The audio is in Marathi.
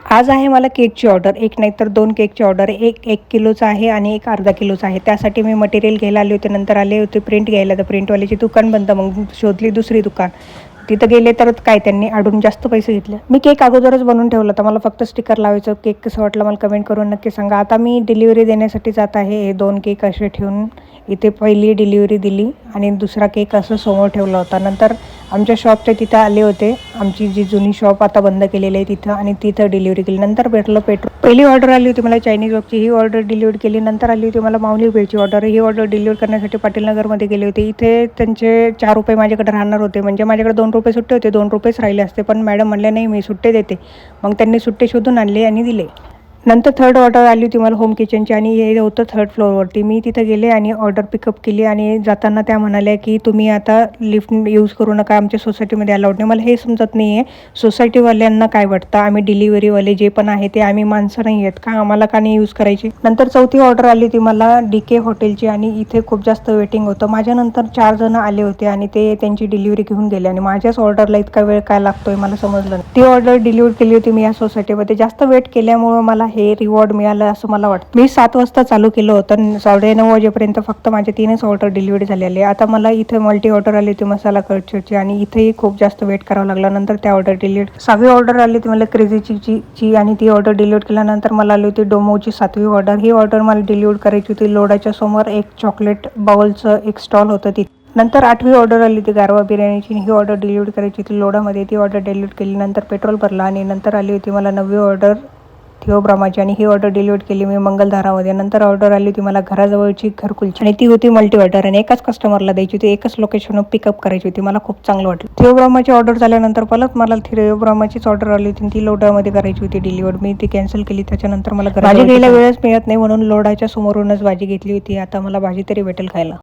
आज आहे मला केकची ऑर्डर, एक नाही तर 2 केकची ऑर्डर. एक 1 किलोचा आहे आणि एक अर्धा किलोचा आहे. त्यासाठी मी मटेरियल घ्यायला आले होते. नंतर आले होते प्रिंट घ्यायला, तर प्रिंटवाल्याची दुकान बंद. मग शोधली दुसरी दुकान. तिथं गेले तर काय त्यांनी अडून जास्त पैसे घेतले. मी केक अगोदरच बनवून ठेवला होता. मला फक्त स्टिकर लावायचं. केक कसं वाटलं मला कमेंट करून नक्की सांगा. आता मी डिलिव्हरी देण्यासाठी जात आहे. हे 2 केक असे ठेवून इथे पहिली डिलिव्हरी दिली आणि दुसरा केक असं समोर ठेवला होता. नंतर आमच्या शॉपच्या तिथं आले होते. आमची जी जुनी शॉप आता बंद केलेली आहे तिथं, आणि तिथं डिलिव्हरी केली. नंतर भेटलं पेट्रोल. पहिली ऑर्डर आली होती मला चायनीज बॉक्सची, ही ऑर्डर डिलिव्हर केली. नंतर आली होती मला माऊली भेळची ऑर्डर. ही ऑर्डर डिलिव्हर करण्यासाठी पाटीलनगरमध्ये गेले होते. इथे त्यांचे 4 रुपये माझ्याकडे राहणार होते, म्हणजे माझ्याकडे 2 रुपये सुट्टे होते, 2 रुपयेच राहिले असते. पण मॅडम म्हणल्या नाही मी सुट्टे देते. मग त्यांनी सुट्टे शोधून आणले आणि दिले. नंतर थर्ड ऑर्डर आली होती मला होम किचनची, आणि हे होतं 3rd फ्लोअरवरती. मी तिथं गेले आणि ऑर्डर पिकअप केली, आणि जाताना त्या म्हणाल्या की तुम्ही आता लिफ्ट यूज करू नका, आमच्या सोसायटीमध्ये अलाउड नाही. मला हे समजत नाही आहे सोसायटीवाल्यांना काय वाटतं. आम्ही डिलिव्हरीवाले जे पण आहे ते आम्ही माणसं नाही आहेत का, आम्हाला का नाही यूज करायची. नंतर चौथी ऑर्डर आली होती मला DK हॉटेलची, आणि इथे खूप जास्त वेटिंग होतं. माझ्यानंतर 4 जण आले होते आणि ते त्यांची डिलिव्हरी घेऊन गेले, आणि माझ्याच ऑर्डरला इतका वेळ काय लागतोय मला समजलं नाही. ती ऑर्डर डिलिव्हर केली होती मी या सोसायटीमध्ये. जास्त वेट केल्यामुळं मला हे रिवॉर्ड मिळालं असं मला वाटतं. मी 7 वाजता चालू केलं होतं, 9:30 वाजेपर्यंत फक्त माझे 3च ऑर्डर डिलिव्हरी झालेले. आता मला इथे मल्टी ऑर्डर आली होती मसाला कल्चरची, आणि इथेही खूप जास्त वेट करावं लागला. नंतर त्या ऑर्डर डिलिव्हर 6वी ऑर्डर आली होती मला क्रेझीची, आणि ती ऑर्डर डिलिव्हर केल्यानंतर मला आली होती डोमोची 7वी ऑर्डर. ही ऑर्डर मला डिलिव्हर करायची होती. लोडाच्या समोर एक चॉकलेट बाउलचं एक स्टॉल होतं तिथे. नंतर 8वी ऑर्डर आली होती गारवा बिर्याणीची, ही ऑर्डर डिलिव्हर करायची होती लोडामध्ये. ती ऑर्डर डिलिव्हर केली. नंतर पेट्रोल भरला, आणि नंतर आली होती मला 9वी ऑर्डर थिओब्रामाची, आणि ही ऑर्डर डिलिव्हर केली मी मंगलधारामध्ये. नंतर ऑर्डर आली होती मला घराजवळची घरकुलची, आणि ती होती मल्टी ऑर्डर, आणि एकाच कस्टमरला द्यायची होती, एकच लोकेशनवर पिकअप करायची होती. मला खूप चांगलं वाटलं. थिओब्रामाची ऑर्डर झाल्यानंतर परत मला थिओब्रामाचीच ऑर्डर आली होती, ती लोडामध्ये करायची होती डिलिव्हर. मी ती कॅन्सल केली. त्याच्यानंतर मला भाजी घ्यायला वेळच मिळत नाही, म्हणून लोडाच्या समोरूनच भाजी घेतली होती. आता मला भाजी तरी भेटेल खायला.